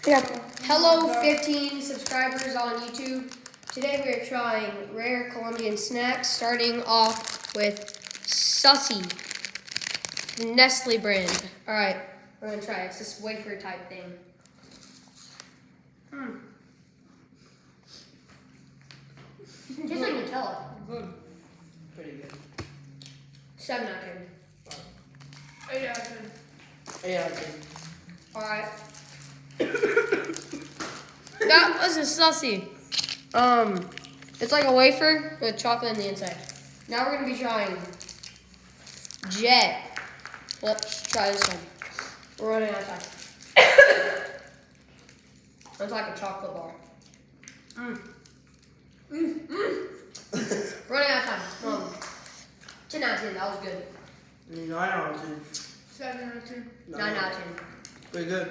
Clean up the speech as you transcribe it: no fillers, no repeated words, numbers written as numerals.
Yeah. Hello, 15 subscribers on YouTube. Today we are trying rare Colombian snacks, starting off with Sussy, the Nestle brand. All right, we're gonna try it. It's this wafer type thing. Tastes like Nutella. Good. Pretty good. 7 out of 10. 8 out of 10. 8 out of 10. All right. That was a Sussy. It's like a wafer with chocolate on the inside. Now we're gonna be trying Jet. Let's try this one. We're running out of time. It's like a chocolate bar. Running out of time. 10 out of 10. That was good. 9 out of 10. 7 out of 10. 9 out of 10. Pretty good.